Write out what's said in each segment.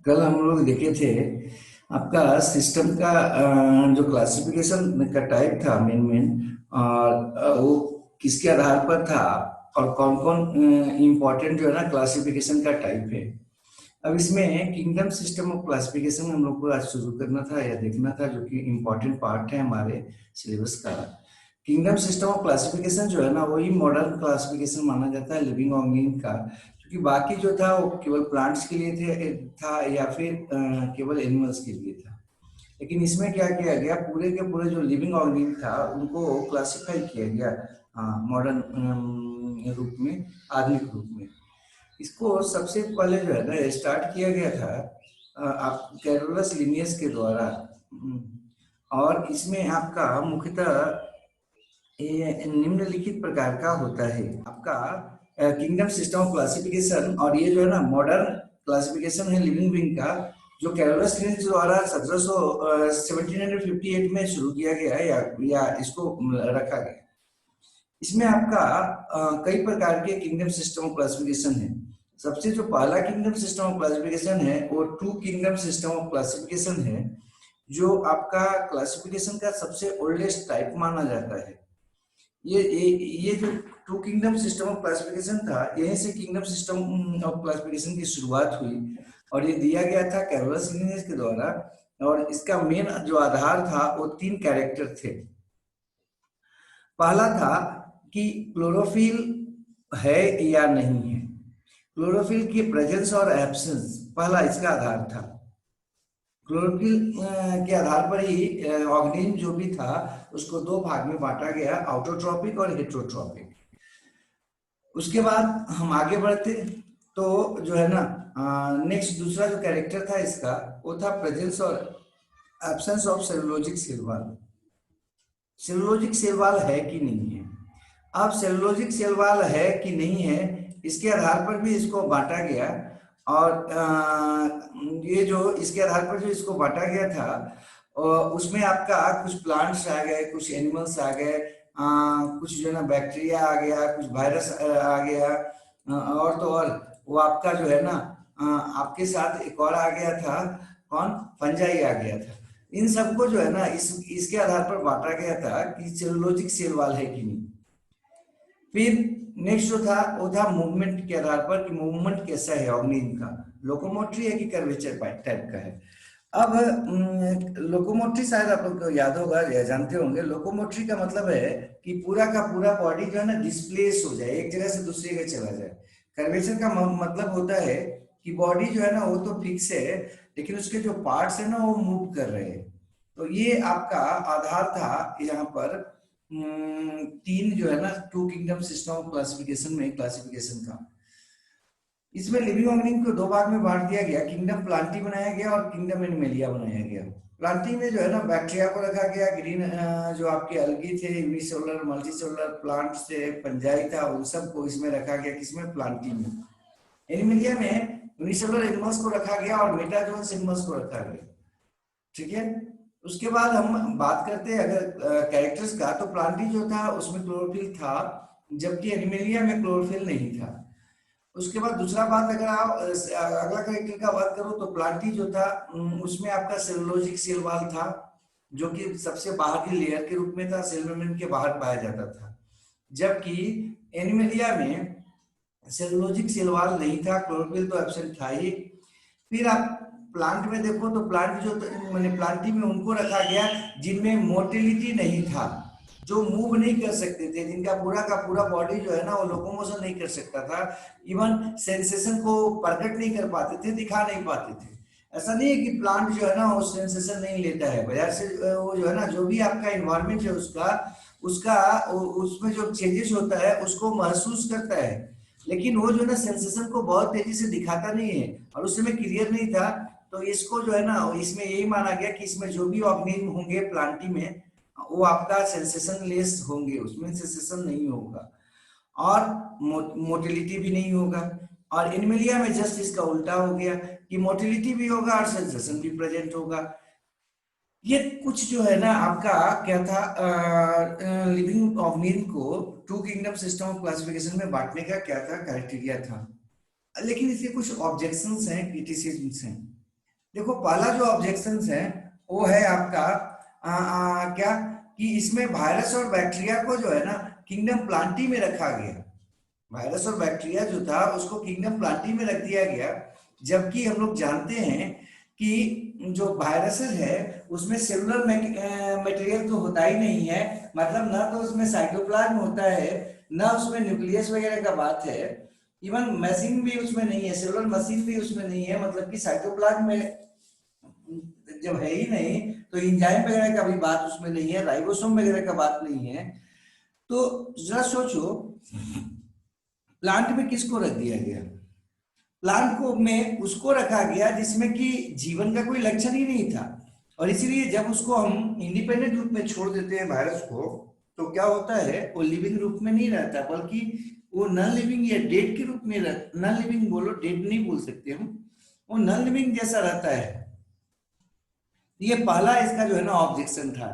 कल हम लोग देखे थे आपका सिस्टम का जो क्लासिफिकेशन का टाइप था मेन मेन और वो किसके आधार पर था और कौन कौन इम्पोर्टेंट जो है ना क्लासिफिकेशन का टाइप है। अब इसमें किंगडम सिस्टम ऑफ क्लासिफिकेशन हम लोग को आज शुरू करना था या देखना था, जो कि इम्पोर्टेंट पार्ट है हमारे सिलेबस का। किंगडम सिस्टम ऑफ क्लासिफिकेशन जो है ना वही मॉडर्न क्लासिफिकेशन माना जाता है लिविंग ऑर्गेनिज्म का, क्योंकि बाकी जो था वो केवल प्लांट्स के लिए था या फिर केवल एनिमल्स के लिए था। लेकिन इसमें क्या किया गया, पूरे के पूरे जो लिविंग ऑर्गेनिज्म था उनको क्लासिफाई किया गया मॉडर्न रूप में, आधुनिक रूप में। इसको सबसे पहले जो है ना स्टार्ट किया गया था आप कैरोलस लिनियस के द्वारा। और इसमें आपका मुख्यतः ये निम्नलिखित प्रकार का होता है आपका किंगडम सिस्टम ऑफ क्लासिफिकेशन। और ये जो है ना मॉडर्न क्लासिफिकेशन है लिविंग बीइंग का, जो कैरोलस लिनियस द्वारा 1758 में शुरू किया गया है या इसको रखा गया। इसमें आपका कई प्रकार के किंगडम सिस्टम ऑफ क्लासिफिकेशन है। सबसे जो पहला किंगडम सिस्टम ऑफ क्लासिफिकेशन है वो two kingdom system of classification है, जो आपका क्लासिफिकेशन का सबसे ओल्डेस्ट टाइप माना जाता है। ये जो two kingdom system of classification था, यहीं से किंगडम सिस्टम ऑफ क्लासिफिकेशन की शुरुआत हुई और ये दिया गया था कैरोलस लिनियस के द्वारा। और इसका मेन जो आधार था वो तीन कैरेक्टर थे। पहला था कि क्लोरोफिल है या नहीं है, क्लोरोफिल की प्रेजेंस और एब्सेंस पहला इसका आधार था। क्लोरोफिल के आधार पर ही ऑर्गेनिज्म जो भी था उसको दो भाग में बांटा गया, ऑटोट्रॉपिक और हेटेरोट्रॉपिक। उसके बाद हम आगे बढ़ते तो जो है ना नेक्स्ट दूसरा जो कैरेक्टर था इसका वो था प्रेजेंस और absence of cellulosic cell wall. Cellulosic cell wall है कि नहीं है। अब सेलुलोजिक सेल वॉल है कि नहीं है इसके आधार पर भी इसको बांटा गया। और ये जो इसके आधार पर जो इसको बांटा गया था उसमें आपका कुछ प्लांट्स आ गए, कुछ एनिमल्स आ गए, कुछ जो है ना बैक्टीरिया आ गया, कुछ वायरस आ गया, और तो और वो आपका जो है ना आपके साथ एक और आ गया था, कौन, फंजाई आ गया था। इन सबको जो है ना इसके आधार पर बांटा गया था कि सेलुलोजिक सेल वॉल है कि नहीं। फिर नेक्स्ट जो था वो था मूवमेंट के आधार पर कि मूवमेंट कैसा है ऑर्गेनिज्म का, लोकोमोटरी है कि कर्वेचर टाइप का है। अब लोकोमोटरी शायद आप लोग को याद होगा या जानते होंगे, लोकोमोटरी का मतलब है कि पूरा का पूरा बॉडी जो है ना डिस्प्लेस हो जाए, एक जगह से दूसरी जगह चला जाए। कर्वेचर का मतलब होता है कि बॉडी जो है ना वो तो फिक्स है लेकिन उसके जो पार्ट्स है ना वो मूव कर रहे हैं। तो ये आपका आधार था यहाँ पर तीन जो है ना two kingdom system of classification में क्लासिफिकेशन का। इसमें लिविंग ऑर्गेनिज्म को दो भाग में बांट दिया गया, किंगडम प्लांटी बनाया गया और किंगडम एनिमेलिया बनाया गया। प्लांटी में जो है ना बैक्टीरिया को रखा गया, ग्रीन जो आपके अलगी थे, यूनिसेलुलर मल्टीसेलुलर प्लांट्स थे, फंजाई था, उन सबको इसमें रखा गया, किसमें, प्लांटी में। एनिमेलिया में यूनिसेलुलर एनिमल्स को रखा गया और मेटाजोन्स एनिमल्स को रखा गया। ठीक है। उसके बाद हम बात करते हैं अगर कैरेक्टर्स का, तो प्लांटी जो था उसमें क्लोरोफिल था जबकि एनिमेलिया में क्लोरोफिल नहीं था। उसके बाद दूसरा बात अगर आप अगला कैरेक्टर का बात करो तो प्लांटी जो था उसमें आपका सेलुलोजिक सेल वॉल था, जो कि सबसे बाहरी लेयर के रूप में था, सेल मेम्ब्रेन के बाहर पाया जाता था। जबकि एनिमेलिया में सेलुलोजिक सेल वॉल नहीं था, क्लोरोफिल तो एब्सेंट था ही। फिर आप प्लांट में देखो तो प्लांट जो मैंने प्लांटी में उनको रखा गया जिनमें मोटिलिटी नहीं था, जो मूव नहीं कर सकते थे, जिनका पूरा का पूरा बॉडी जो है ना वो लोकोमोशन नहीं कर सकता था, इवन सेंसेशन को प्रकट नहीं कर पाते थे, दिखा नहीं पाते थे। ऐसा नहीं है कि प्लांट जो है ना वो सेंसेशन नहीं लेता है, बाजार से वो जो है ना जो भी आपका इन्वायरमेंट है उसका उसका उसमें जो चेंजेस होता है उसको महसूस करता है, लेकिन वो जो है ना सेंसेशन को बहुत तेजी से दिखाता नहीं है और उस समय क्लियर नहीं था। तो इसको जो है ना इसमें यही माना गया कि इसमें जो भी ऑर्गेनिज्म होंगे प्लांटी में वो आपका सेंसेशन लेस होंगे, उसमें सेंसेशन नहीं होगा और मोटिलिटी भी नहीं होगा। और एनिमेलिया में जस्ट इसका उल्टा हो गया कि मोटिलिटी भी होगा और सेंसेशन भी प्रेजेंट होगा। ये कुछ जो है ना आपका क्या था, लिविंग ऑर्गेनिज्म को two kingdom system of classification में बांटने का क्या था, क्राइटेरिया था। लेकिन इसके कुछ ऑब्जेक्शंस हैं, क्रिटिसिज्म्स हैं। देखो पहला जो ऑब्जेक्शन है वो है आपका क्या कि इसमें वायरस और बैक्टीरिया को जो है ना किंगडम प्लांटी में रखा गया। वायरस और बैक्टीरिया जो था उसको किंगडम प्लांटी में रख दिया गया, जबकि हम लोग जानते हैं कि जो वायरसेस है उसमें सेलुलर मटेरियल तो होता ही नहीं है, मतलब ना तो उसमें साइटोप्लाज्म होता है, ना उसमें न्यूक्लियस वगैरह का बात है, इवन मशीन भी उसमें नहीं है, सेलुलर मशीन भी उसमें नहीं है, मतलब कि साइटोप्लाज्म में जब है ही नहीं तो इंजाइम वगैरह का भी बात उसमें नहीं है, राइबोसोम वगैरह का बात नहीं है। तो जरा सोचो प्लांट में किसको रख दिया गया? प्लांट को में उसको रखा गया जिसमें कि जीवन का कोई लक्षण ही नहीं था, और इसीलिए जब उसको हम इंडिपेंडेंट रूप में छोड़ देते हैं वायरस को, तो क्या होता है वो लिविंग रूप में नहीं रहता, बल्कि वो नॉन लिविंग या डेड के रूप में नॉन लिविंग बोलो, डेड नहीं बोल सकते हम, वो नॉन लिविंग जैसा रहता है। ये पहला इसका जो है ना ऑब्जेक्शन था।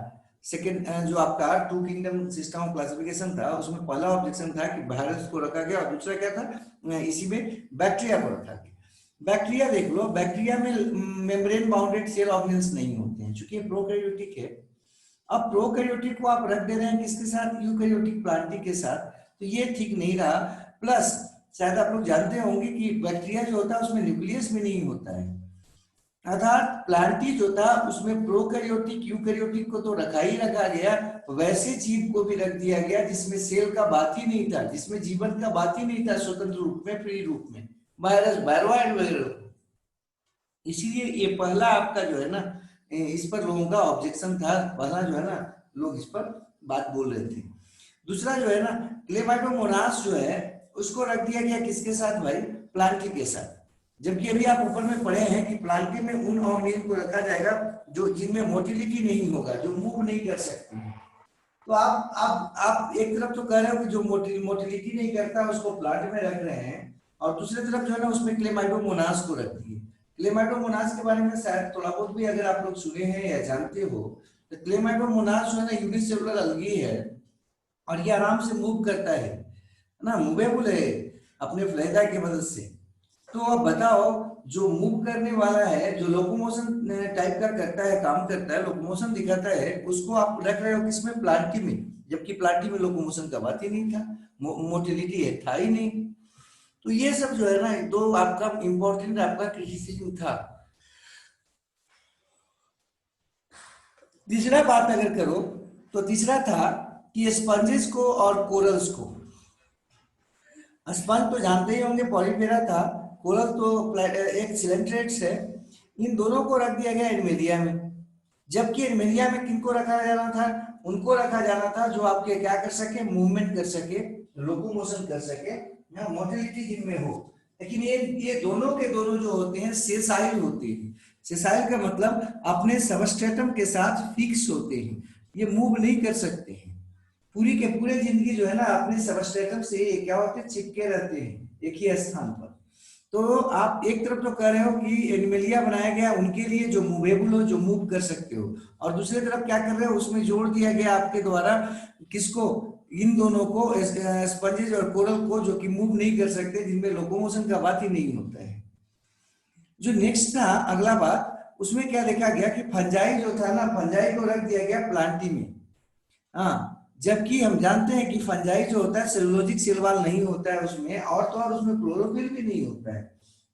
सेकेंड जो आपका two kingdom system of classification था उसमें पहला ऑब्जेक्शन था कि वायरस को रखा गया, और दूसरा क्या था इसी में बैक्टीरिया को रखा गया। बैक्टीरिया देख लो, बैक्टीरिया में मेम्ब्रेन बाउंडेड सेल ऑर्गेन्स नहीं होते हैं चूंकि प्रोकैरियोटिक है। अब प्रोकैरियोटिक को आप रख दे रहे हैं किसके साथ? यूकैरियोटिक प्लांटी के साथ, तो ये ठीक नहीं रहा। प्लस शायद आप लोग जानते होंगे कि बैक्टीरिया जो होता है उसमें न्यूक्लियस भी नहीं होता है, अर्थात प्लांटी जो था उसमें प्रोकैरियोटिक यूकैरियोटिक को तो रखा ही रखा गया, वैसे जीव को भी रख दिया गया जिसमें सेल का बात ही नहीं था, जिसमें जीवन का बात ही नहीं था स्वतंत्र रूप में, फ्री रूप में, वायरस वायरोइड वगैरह। इसीलिए ये पहला आपका जो है ना इस पर लोगों का ऑब्जेक्शन था, पहला जो है ना लोग इस पर बात बोल रहे थे। दूसरा जो है ना क्लेमाइडोमोनास जो है उसको रख दिया गया किसके साथ भाई? प्लांटी के साथ, जबकि अभी आप ऊपर में पढ़े हैं कि प्लांटी में उन ऑर्गेन को रखा जाएगा जो जिनमें मोटिलिटी नहीं होगा, जो मूव नहीं कर सकते हैं। तो आप एक तरफ तो कह रहे हो कि जो मोटिलिटी नहीं करता उसको प्लांट में रख रहे हैं, और दूसरी तरफ जो है ना उसमें क्लेमाइडोमोनास को रख दिए। क्लेमाइडोमोनास के बारे में शायद थोड़ा बहुत भी अगर आप लोग सुने हैं या जानते हो, तो क्लेमाइडोमोनास जो है ना यूनिसेलुलर अलगी है, और ये आराम से मूव करता है ना, मूवेबल है अपने फ्लैजा की मदद से। तो अब बताओ जो मूव करने वाला है, जो लोकोमोशन टाइप का करता है, काम करता है, लोकोमोशन दिखाता है, उसको आप रख रहे हो किसमें? प्लांटी में, जबकि प्लांटी में लोकोमोशन का बात ही नहीं था, मोटिलिटी है था ही नहीं। तो ये सब जो है ना दो आपका इंपॉर्टेंट आपका क्रिटिसिज्म था। तीसरा बात अगर करो तो तीसरा था कि स्पंजेस को और कोरल्स को, स्पंज तो जानते ही होंगे पॉलीपेरा था, कोरल तो एक सिलेंट्रेट्स है, इन दोनों को रख दिया गया एनिमेलिया में। जबकि एनिमेलिया में किनको रखा जाना था? उनको रखा जाना था जो आपके क्या कर सके? मूवमेंट कर सके, लोकोमोशन कर सके, या मोटिलिटी जिनमें हो। लेकिन ये दोनों के दोनों जो होते हैं सेसाइल होते हैं। सेसाइल का मतलब अपने सबस्ट्रेटम के साथ फिक्स होते हैं, ये मूव नहीं कर सकते हैं, पूरी के पूरे जिंदगी जो है ना अपने सबस्ट्रेटम से ये क्या होते हैं? चिपके रहते हैं एक ही स्थान पर। तो आप एक तरफ तो कह रहे हो कि एनिमेलिया बनाया गया उनके लिए जो मूवेबल हो, जो मूव कर सकते हो, और दूसरी तरफ क्या कर रहे हो? उसमें जोड़ दिया गया आपके द्वारा किसको? इन दोनों को, स्पंजेस और कोरल को, जो कि मूव नहीं कर सकते, जिनमें लोकोमोशन का बात ही नहीं होता है। जो नेक्स्ट था अगला बात, उसमें क्या देखा गया कि फंजाई जो था ना, फंजाई को रख दिया गया प्लांटी में। हाँ, जबकि हम जानते हैं कि फंजाई जो होता है सेलुलोजिक सेल वॉल नहीं होता है उसमें, और तो और उसमें क्लोरोफिल भी नहीं होता है।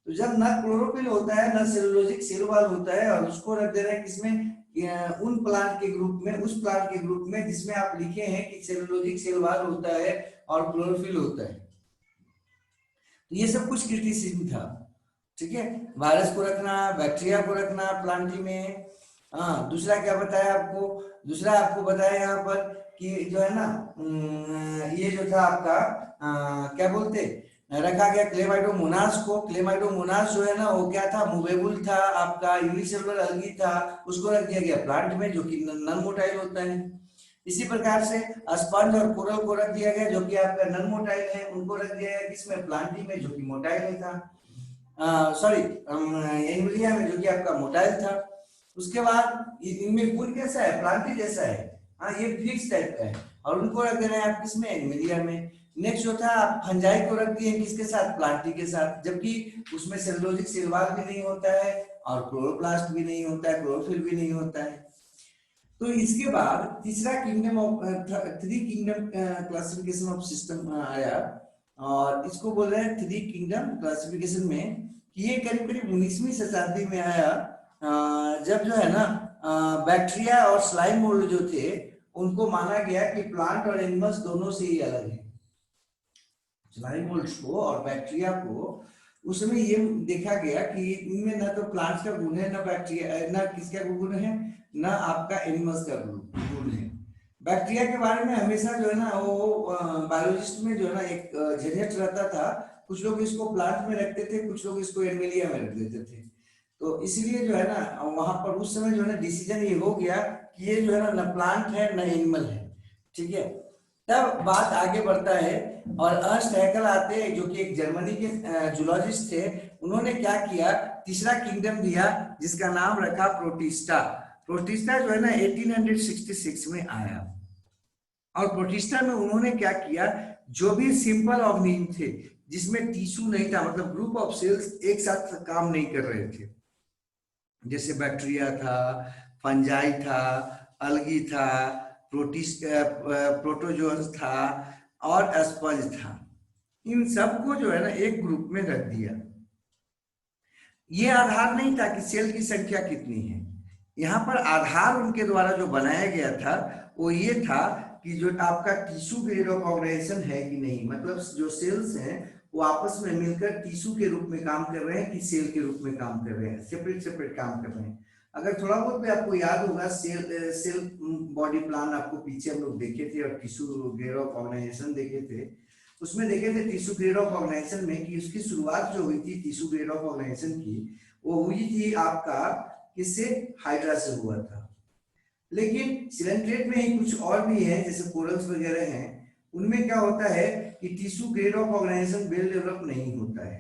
तो जब ना क्लोरोफिल होता है ना सेलुलोजिक सेल वॉल होता है, और उसको रख दे रहे हैं किसमें? उन प्लांट के ग्रुप में, उस प्लांट के ग्रुप में जिसमें आप लिखे हैं कि सेलुलोजिक सेल वॉल होता है और क्लोरोफिल होता है। तो ये सब कुछ क्रिटिसिज्म था, ठीक है। वायरस को रखना, बैक्टीरिया को रखना प्लांटी में। हाँ, दूसरा क्या बताया आपको? दूसरा आपको बताया यहाँ पर कि जो है ना ये जो था आपका क्या बोलते, रखा गया क्लेमाइडोमोनास को। क्लेमाइडोमोनास जो है ना वो क्या था? मूवेबल था, आपका यूनिसेलुलर अलगी था, उसको रख दिया गया प्लांट में जो कि नॉन मोटाइल होता है। इसी प्रकार से स्पंज और कोरल को रख दिया गया जो कि आपका नॉन मोटाइल है, उनको रख दिया गया किसमें? प्लांटी में, जो कि मोटाइल था, सॉरी एनिमेलिया में, जो कि आपका मोटाइल था। उसके बाद इनमें गुण कैसा है? प्लांटी जैसा है, हाँ, ये फिक्स टाइप का है, और उनको रख दे रहे हैं आप किसमें? एनिमेलिया में। नेक्स्ट जो था आप फंजाई को रख दिए किसके साथ, प्लांटी के साथ, जबकि उसमें सेलुलोजिक सेल वॉल भी नहीं होता है और क्लोरोप्लास्ट भी नहीं होता है, क्लोरोफिल भी नहीं होता है। तो इसके बाद तीसरा kingdom of three kingdom classification of system आया, और इसको बोल रहे हैं थ्री किंगडम क्लासिफिकेशन में कि ये करीब करीब 19वीं शताब्दी में आया, जब जो है ना बैक्टीरिया और स्लाइम मोल्ड जो थे उनको माना गया कि प्लांट और एनिमल्स दोनों से ही अलग है। स्लाइम मोल्ड्स को और बैक्टीरिया को उस समय ये देखा गया कि इनमें ना तो प्लांट्स का गुण है, ना बैक्टीरिया, ना किसका गुण है, ना आपका एनिमल्स का गुण है। बैक्टीरिया के बारे में हमेशा जो है ना वो बायोलॉजिस्ट में जो है ना एक झंझट रहता था, कुछ लोग इसको प्लांट में रखते थे, कुछ लोग इसको एनिमलिया में रख देते थे। तो इसलिए जो है ना वहां पर उस समय जो है ना डिसीजन ये हो गया कि ये जो है ना प्लांट है न एनिमल है, ठीक है। तब बात आगे बढ़ता है और अर्स्ट हैकल आते हैं जो कि एक जर्मनी के जूलॉजिस्ट थे। उन्होंने क्या किया, तीसरा किंगडम दिया जिसका नाम रखा प्रोटिस्टा। प्रोटिस्टा जो है ना 1866 में आया, और प्रोटिस्टा में उन्होंने क्या किया, जो भी सिंपल ऑर्गेनिज्म थे जिसमें टिश्यू नहीं था, मतलब ग्रुप ऑफ सेल्स एक साथ काम नहीं कर रहे थे, जैसे बैक्टीरिया था, फंजाई था, अलगी था, प्रोटोजोन्स था और स्पंज था, इन सबको जो है ना एक ग्रुप में रख दिया। ये आधार नहीं था कि सेल की संख्या कितनी है, यहाँ पर आधार उनके द्वारा जो बनाया गया था वो ये था कि जो आपका टिश्यू ग्रेड ऑफ ऑर्गेनाइजेशन है कि नहीं, मतलब जो सेल्स हैं वो आपस में मिलकर टिश्यू के रूप में काम कर रहे हैं कि सेल के रूप में काम कर रहे हैं, सेपरेट सेपरेट काम कर रहे हैं। अगर थोड़ा बहुत भी आपको याद होगा सेल बॉडी प्लान आपको पीछे हम लोग देखे थे और टिश्यू ग्रेड ऑफ ऑर्गेनाइजेशन देखे थे, उसमें देखे थे टिश्यू ग्रेड ऑफ ऑर्गेनाइजेशन में कि उसकी शुरुआत जो हुई थी टिश्यू ग्रेड ऑफ ऑर्गेनाइजेशन की, वो हुई थी आपका किससे, हाइड्रा से हुआ था। लेकिन सिलेंट्रेट में ही कुछ और भी है जैसे कोरल्स वगैरह हैं, उनमें क्या होता है कि tissue grade of organisation well develop नहीं होता है।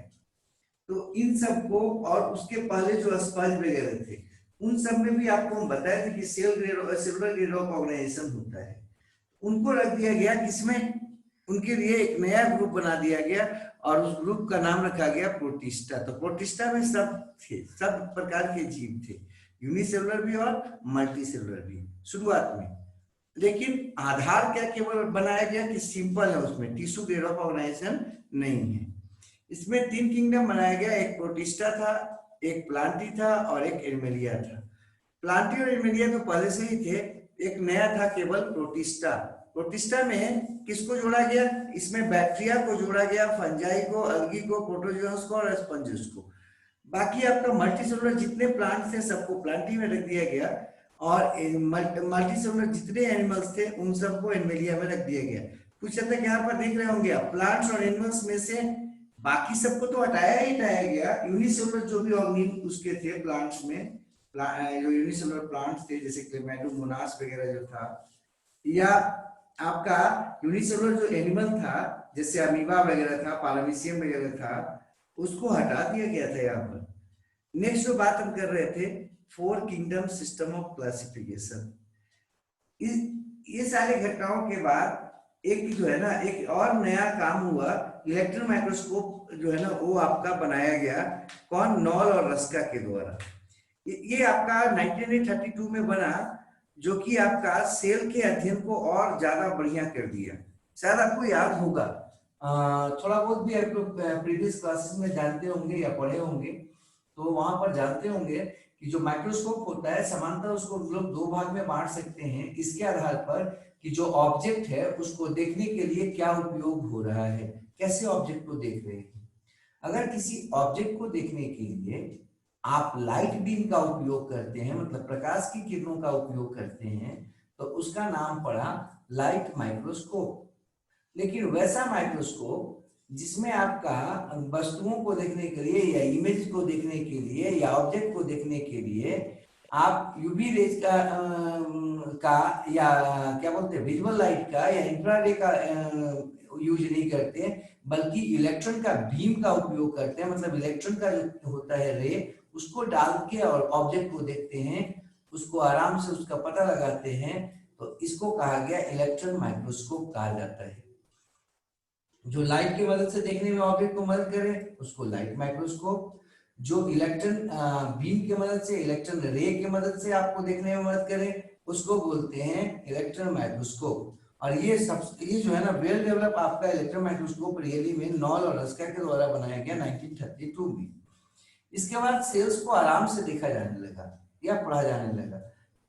तो इन सबको, और उसके पहले जो स्पंज वगैरह थे उन सब में भी आपको हम बताए थे कि सेलुलर ग्रेड ऑफ ऑर्गेनाइजेशन होता है, उनको रख दिया गया किसमें, उनके लिए एक नया ग्रुप बना दिया गया और उस ग्रुप का नाम रखा गया प्रोटिस्टा। तो प्रोटिस्टा में सब थे, सब प्रकार के जीव थे, यूनिसेलुलर भी और मल्टी सेलुलर भी शुरुआत में। लेकिन आधार क्या केवल बनाया गया कि सिंपल है, उसमें टिश्यू ग्रेड ऑफ ऑर्गेनाइजेशन नहीं है। इसमें तीन किंगडम बनाया गया, एक प्रोटिस्टा था, एक प्लांटी था और एक एनिमलिया था। प्लांटी और एनिमलिया तो पहले से ही थे, एक नया था केवल प्रोटिस्टा। प्रोटिस्टा में किसको जोड़ा गया, इसमें बैक्टीरिया को जोड़ा गया, फंजाई को, अलगी को, प्रोटोजोन्स को और स्पंजेस को। बाकी आपका मल्टीसेलुलर जितने प्लांट्स थे सबको प्लांटी में रख दिया गया, और मल्टीसेलुलर जितने एनिमल्स थे उन सबको एनिमलिया में रख दिया गया। कुछ हद तक यहाँ पर देख रहे होंगे आप, प्लांट्स और एनिमल्स में से बाकी सबको तो हटाया ही हटाया गया, यूनिसेलुलर जो भी ऑर्गेनिज्म उसके थे प्लांट्स में, जो यूनिसेलुलर प्लांट्स थे जैसे क्लेमेडोमोनास वगैरह जो था, या आपका यूनिसेलुलर जो एनिमल था जैसे अमीबा वगैरह था, पारामीशियम वगैरह था, उसको हटा दिया गया था यहाँ पर। नेक्स्ट जो बात हम कर रहे थे, four kingdom system of classification. ये सारे घटनाओं के बाद एक जो है ना एक और नया काम हुआ, इलेक्ट्रॉन माइक्रोस्कोप जो है ना वो आपका बनाया गया, कौन, नॉल और रस्का के द्वारा। ये आपका 1932 में बना, जो कि आपका सेल के अध्ययन को और ज्यादा बढ़िया कर दिया। शायद आपको याद होगा, थोड़ा बहुत भी आप लोग प्रीवियस क्लासेस में जानते होंगे या पढ़े होंगे, तो वहां पर जानते होंगे कि जो माइक्रोस्कोप होता है सामान्यतः उसको लोग दो भाग में बांट सकते हैं, इसके आधार पर कि जो ऑब्जेक्ट है उसको देखने के लिए क्या उपयोग हो रहा है, कैसे ऑब्जेक्ट को देख रहे हैं। अगर किसी ऑब्जेक्ट को देखने के लिए आप लाइट बीम का उपयोग करते हैं, मतलब प्रकाश की किरणों का उपयोग करते हैं, तो उसका नाम पड़ा लाइट माइक्रोस्कोप। लेकिन वैसा माइक्रोस्कोप जिसमें आपका वस्तुओं को देखने के लिए या इमेज को देखने के लिए या ऑब्जेक्ट को देखने के लिए आप यूवी रेज का या क्या बोलते हैं विजुअल लाइट का या इंफ्रारेड का यूज नहीं करते, बल्कि इलेक्ट्रॉन का बीम का उपयोग करते हैं। मतलब इलेक्ट्रॉन का जो होता है रे, उसको डाल के और ऑब्जेक्ट को देखते हैं, उसको आराम से उसका पता लगाते हैं। तो इसको कहा गया इलेक्ट्रॉन माइक्रोस्कोप कहा जाता है। जो लाइट की मदद से देखने में ऑब्जेक्ट को मदद करे उसको लाइट माइक्रोस्कोप, जो इलेक्ट्रॉन बीम की मदद से, इलेक्ट्रॉन रे की मदद से आपको देखने में मदद करे उसको बोलते हैं इलेक्ट्रॉन माइक्रोस्कोप। और ये जो है ना वेल डेवलप आपका इलेक्ट्रॉन माइक्रोस्कोप रियली में नॉल और रस्का के द्वारा बनाया गया 1932 में। इसके बाद सेल्स को आराम से देखा जाने लगा या पढ़ा जाने लगा।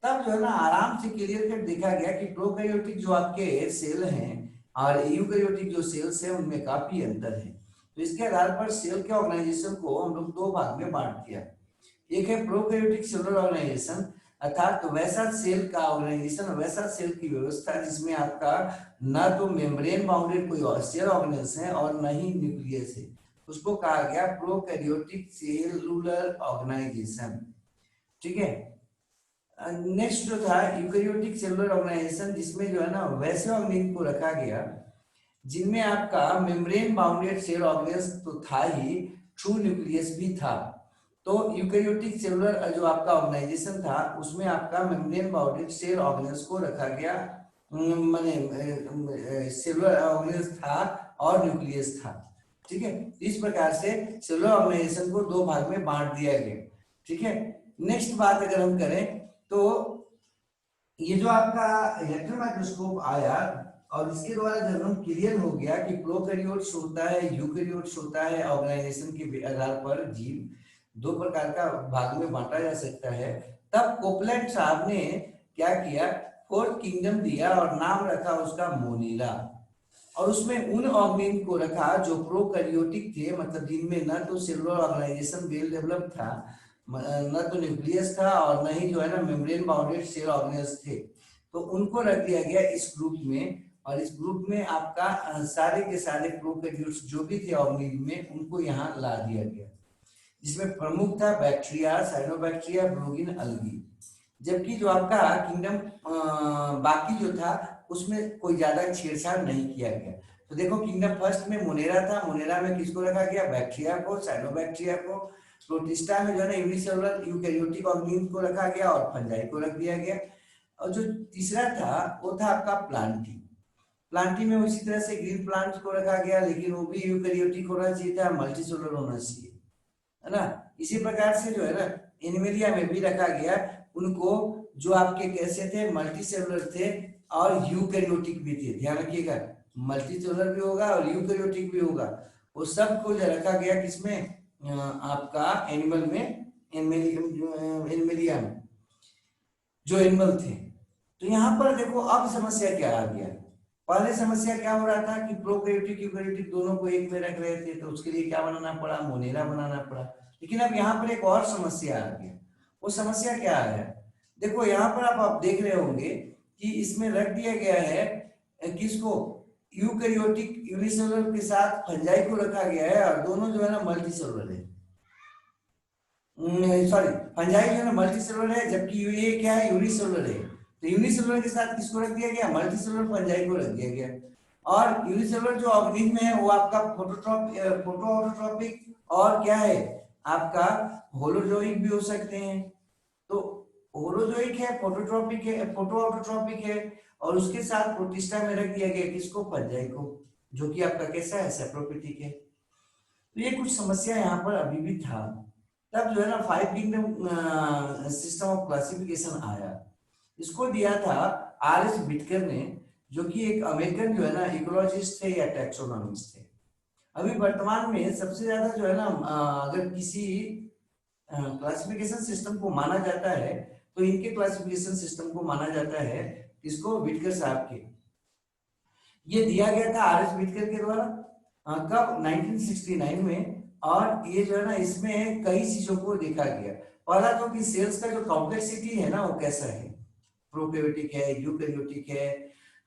तब जो है ना आराम से क्लियर कट देखा गया कि प्रोकैरियोटिक जो आपके सेल हैं और यूकैरियोटिक जो सेल्स हैं उनमें काफी अंतर है। तो इसके आधार पर सेल के ऑर्गेनाइजेशन को हम लोग दो भाग में बांट दिया। एक है प्रोकैरियोटिक सेलुलर ऑर्गेनाइजेशन, अर्थात वैसा सेल का ऑर्गेनाइजेशन, वैसा सेल की व्यवस्था जिसमें आपका न तो मेम्ब्रेन बाउंडेड कोई सेल ऑर्गेनेल्स है और न ही न्यूक्लियस है, उसको कहा गया प्रोकैरियोटिक सेलुलर ऑर्गेनाइजेशन। ठीक है। नेक्स्ट जो था यूकैरियोटिक सेलुलर ऑर्गेनाइजेशन, जिसमें जो है ना वैसे ऑर्गेनिज्म को रखा गया जिनमें आपका मेम्ब्रेन बाउंडेड सेल ऑर्गेनेल्स तो था ही, ट्रू न्यूक्लियस भी था। तो यूकैरियोटिक सेलुलर जो आपका ऑर्गेनाइजेशन था उसमें आपका मेम्ब्रेन बाउंडेड सेल ऑर्गेनेल्स को रखा गया, माने सेलुलर ऑर्गेनेल्स था और न्यूक्लियस था। ठीक है। इस प्रकार से सेलुलर ऑर्गेनाइजेशन को दो भाग में बांट दिया गया। ठीक है। नेक्स्ट बात अगर हम करें तो ये जो आपका इलेक्ट्रॉन माइक्रोस्कोप आया और इसके द्वारा जब हम क्लियर हो गया कि प्रोकैरियोट्स होता है, यूकैरियोट्स होता है, ऑर्गेनाइजेशन के आधार पर जीव दो प्रकार का भाग में बांटा जा सकता है, तब कोपलैंड साहब ने क्या किया, फोर्थ किंगडम दिया और नाम रखा उसका मोनेरा। और उसमें उन ऑर्गेनिज्म को रखा जो प्रोकैरियोटिक थे, मतलब जिनमें न तो सेलुलर ऑर्गेनाइजेशन वेल डेवलप था, न तो न्यूक्लियस था और न ही जो है ना मेम्ब्रेन बाउंडेड सेल ऑर्गेनेल्स थे। तो उनको रख दिया गया इस ग्रुप में, और इस ग्रुप में आपका सारे के सारे प्रोकैरियोट्स जो भी थे ऑर्गेनिज्म में उनको यहाँ ला दिया गया, जिसमें प्रमुख था बैक्टीरिया, साइनोबैक्टीरिया, ब्लूगिन, अलगी। जबकि जो आपका किंगडम बाकी जो था उसमें कोई ज्यादा छेड़छाड़ नहीं किया गया। तो देखो किंगडम फर्स्ट में मोनेरा था, मोनेरा में किसको रखा गया, बैक्टीरिया को, साइनोबैक्टीरिया को। प्रोटिस्टा में जो है ना यूनिसेलुलर यूकैरियोटिक ऑर्गेनिज्म को रखा गया और फंजाई को रख दिया गया। और जो तीसरा था वो था आपका प्लांटी। प्लांटी में उसी तरह से ग्रीन प्लांट्स को रखा गया, लेकिन वो भी यूकैरियोटिक होना चाहिए था, मल्टीसेलुलर होना चाहिए, है ना। इसी प्रकार से जो है ना एनिमेलिया में भी रखा गया उनको, जो आपके कैसे थे, मल्टीसेलुलर थे और यूकैरियोटिक भी थे। ध्यान रखिएगा, मल्टीसेलुलर भी होगा और यूकैरियोटिक भी होगा। वो सबको रखा गया किसमें, आपका एनिमल में, एनिमेलिया में, जो एनिमल थे। तो यहाँ पर देखो अब समस्या क्या आ गया। पहले समस्या क्या हो रहा था कि प्रोकैरियोटिक यूकैरियोटिक दोनों को एक में रख रहे थे, तो उसके लिए क्या बनाना पड़ा, मोनेरा बनाना पड़ा। लेकिन अब यहाँ पर एक और समस्या आ गया। वो समस्या क्या है, देखो यहाँ पर आप देख रहे होंगे कि इसमें रख दिया गया है किसको, यूकैरियोटिक यूनिसेलुलर के साथ फंजाई को रखा गया है, और दोनों जो है ना मल्टीसेलुलर है। सॉरी, फंजाई जो है ना मल्टीसेलुलर है, जबकि ये क्या है, यूनिसेलुलर है। तो यूनिसेलुलर के साथ किसको रख दिया गया, मल्टीसेलुलर फंजाई को रख दिया गया। और यूनिसेलुलर जो ऑर्गेनिज्म है वो आपका फोटोऑटोट्रॉपिक और क्या है आपका होलोजोइक भी हो सकते हैं। तो होलोजोइक है, फोटोट्रॉपिक है, फोटोऑटोट्रॉपिक है, और उसके साथ प्रोटिस्टा में रख दिया गया किसको, फंजाई को, जो कि आपका कैसा है, सेप्रोफिटिक है। तो ये कुछ समस्या यहाँ पर अभी भी था। तब जो है ना five kingdom system of classification आया। इसको दिया था आर.एस. बिटकर ने, जो कि एक अमेरिकन जो है ना इकोलॉजिस्ट थे या टैक्सोनॉमिस्ट थे। अभी वर्तमान में सबसे ज्यादा जो है ना अगर किसी क्लासिफिकेशन सिस्टम को माना जाता है तो इनके क्लासिफिकेशन सिस्टम को माना जाता है, इसको बिटकर साहब के। ये दिया गया था आर.एस. बिटकर के द्वारा कब, 1969 में। और ये जो है ना इसमें कई चीजों को देखा गया। पहला तो कि सेल्स का जो कॉम्प्लेक्सिटी है ना वो कैसा है, प्रोकैरियोटिक है, यूकैरियोटिक है।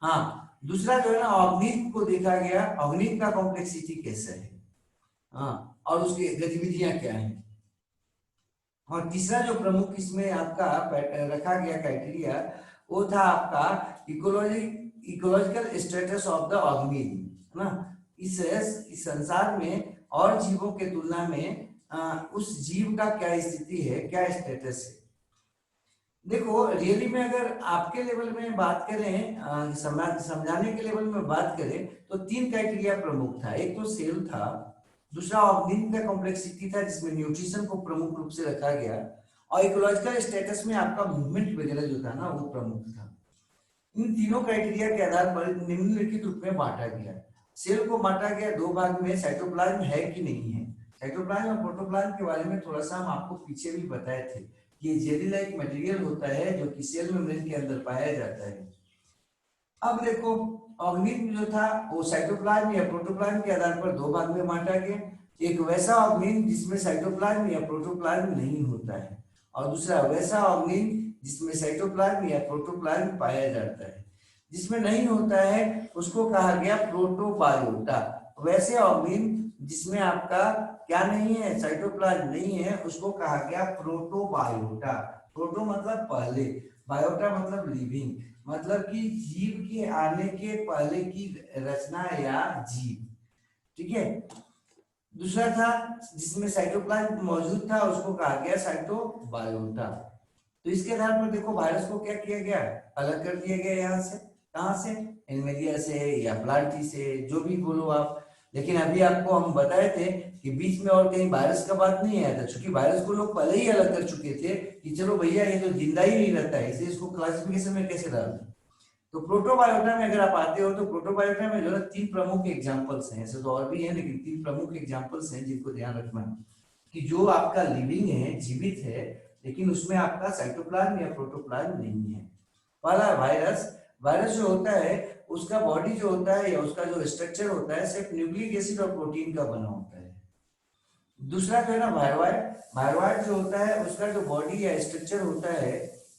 हाँ, दूसरा जो है ना ऑर्गेनिज्म को देखा गया, ऑर्गेनिज्म का कॉम्प्लेक्सिटी कैसा है, हाँ, और उसकी गतिविधियां क्या है। और तीसरा जो प्रमुख इसमें आपका रखा गया क्राइटेरिया, वो था आपका ecological status of the organism, है ना। इस संसार में और जीवों के तुलना में उस जीव का क्या स्थिति है, क्या स्टेटस है। देखो रियली में अगर आपके लेवल में बात करें, समझाने के लेवल में बात करें तो 3 क्राइटेरिया प्रमुख था। एक तो सेल था, दूसरा ऑर्गेनिक का कॉम्प्लेक्सिटी था जिसमें न्यूट्रिशन को प्रमुख रूप से रखा गया, और इकोलॉजिकल स्टेटस में आपका मूवमेंट वगैरह जो था ना वो प्रमुख था। इन तीनों क्राइटेरिया के आधार पर निम्नलिखित रूप में बांटा गया। सेल को बांटा गया 2 भाग में, साइटोप्लाज्म है कि नहीं है। साइटोप्लाज्म और प्रोटोप्लाज्म के बारे में थोड़ा सा हम आपको पीछे भी बताए थे कि ये जेली लाइक मटेरियल होता है जो कि सेल मेम्ब्रेन के अंदर पाया जाता है। अब देखो ऑर्गेनिज्म जो था वो साइटोप्लाज्म या प्रोटोप्लाज्म के आधार पर 2 भाग में बांटा गया। एक वैसा ऑर्गेनिज्म जिसमें साइटोप्लाज्म या प्रोटोप्लाज्म नहीं होता है, और दूसरा वैसा ऑर्गेनिज्म जिसमें साइटोप्लाज्म या प्रोटोप्लाज्म पाया जाता है। जिसमें नहीं होता है उसको कहा गया प्रोटोबायोटा। वैसे ऑर्गेनिज्म जिसमें आपका क्या नहीं है, साइटोप्लाज्म नहीं है, उसको कहा गया प्रोटोबायोटा। प्रोटो मतलब पहले, बायोटा मतलब लिविंग, मतलब कि जीव के आने के पहले की रचना या जीव। ठीक है। दूसरा था जिसमें साइटोप्लाज्म मौजूद था उसको कहा गया साइटोबायोटा। तो इसके आधार पर देखो वायरस को क्या किया गया, अलग कर दिया गया यहाँ से। कहाँ से, एल्मेरिया से या प्लांटी से, जो भी बोलो आप। लेकिन अभी आपको हम बताए थे कि बीच में और कहीं वायरस का बात नहीं आया था, क्योंकि वायरस को लोग पहले ही अलग कर चुके थे कि चलो भैया ये तो जिंदा ही नहीं रहता है, इसे इसको क्लासिफिकेशन में कैसे डाल दें। तो प्रोटोबायोटा में अगर आप आते हो तो प्रोटोबायोटा में जो है 3 प्रमुख एग्जांपल्स हैं, ऐसे तो और भी हैं लेकिन 3 प्रमुख एग्जांपल्स हैं जिनको ध्यान रखना है कि जो आपका लिविंग है, जीवित है, लेकिन उसमें आपका साइटोप्लाज्म या प्रोटोप्लाज्म नहीं है। पहला वायरस। वायरस जो होता है उसका बॉडी जो होता है या उसका जो स्ट्रक्चर होता है सिर्फ न्यूक्लिक एसिड और प्रोटीन का बना होता है। दूसरा जो है ना वायरवाइड। वायरवाइड जो होता है उसका जो बॉडी या स्ट्रक्चर होता है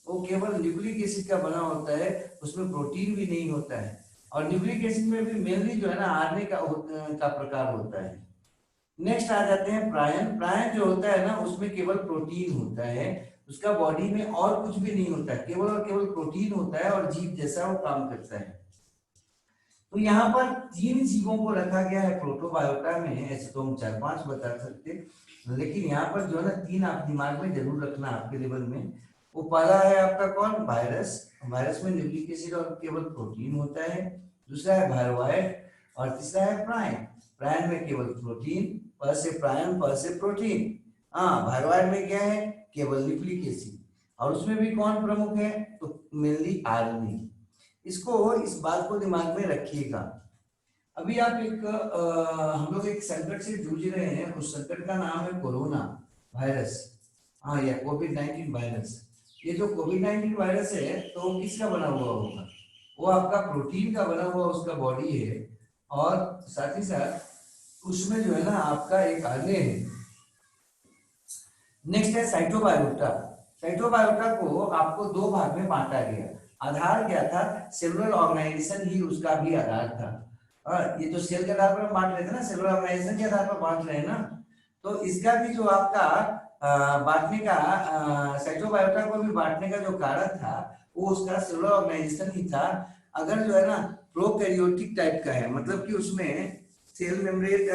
वो केवल न्यूक्लिक एसिड का बना होता है, उसमें प्रोटीन भी नहीं होता है। और न्यूक्लिक एसिड में भी मेनली जो है ना आरएनए का प्रकार होता है। नेक्स्ट आ जाते हैं प्रायन। प्रायन जो होता है ना उसमें केवल प्रोटीन होता है, उसका बॉडी में और कुछ भी नहीं होता है, केवल और केवल प्रोटीन होता है और जीव जैसा वो काम करता है। तो यहाँ पर 3 जीवों को रखा गया है प्रोटोबायोटा में, ऐसे तो हम 4-5 बता सकते, लेकिन यहाँ पर जो है ना 3 आप दिमाग में जरूर रखना आपके लेवल में। वो पहला है आपका कौन, वायरस। वायरस में न्यूक्लिक एसिड और केवल प्रोटीन होता है। दूसरा है वायरवाइड, और तीसरा है प्रायन। प्रायन में केवल प्रोटीन, पर से प्रायन पर से प्रोटीन। हाँ, वायरवाइड में क्या है, केवल न्यूक्लिक एसिड, और उसमें भी कौन प्रमुख है, तो मेनली आरएनए। इसको, इस बात को दिमाग में रखिएगा। अभी आप हम लोग एक संकट से जूझ रहे हैं, उस संकट का नाम है कोरोना वायरस। हाँ, या कोविड-19 वायरस। ये जो कोविड-19 वायरस है तो किसका बना हुआ होगा, वो आपका प्रोटीन का बना हुआ उसका बॉडी है, और साथ ही साथ उसमें जो है ना आपका एक आरएनए है। नेक्स्ट है साइटोबायोटा। साइटोबायोटा को आपको 2 भाग में बांटा गया। आधार क्या था, सेलुलर ऑर्गेनाइजेशन ही उसका भी आधार था। और ये जो सेल के आधार पर बांट रहे थे ना, सेलुलर ऑर्गेनाइजेशन के आधार पर बांट रहे हैं ना, तो इसका भी जो आपका बांटने का, साइटोबायोटा को भी बांटने का जो कारण था वो उसका सेलुलर ऑर्गेनाइजेशन ही था। अगर जो है ना प्रोकैरियोटिक टाइप का है, मतलब कि उसमें सेल मेम्ब्रेन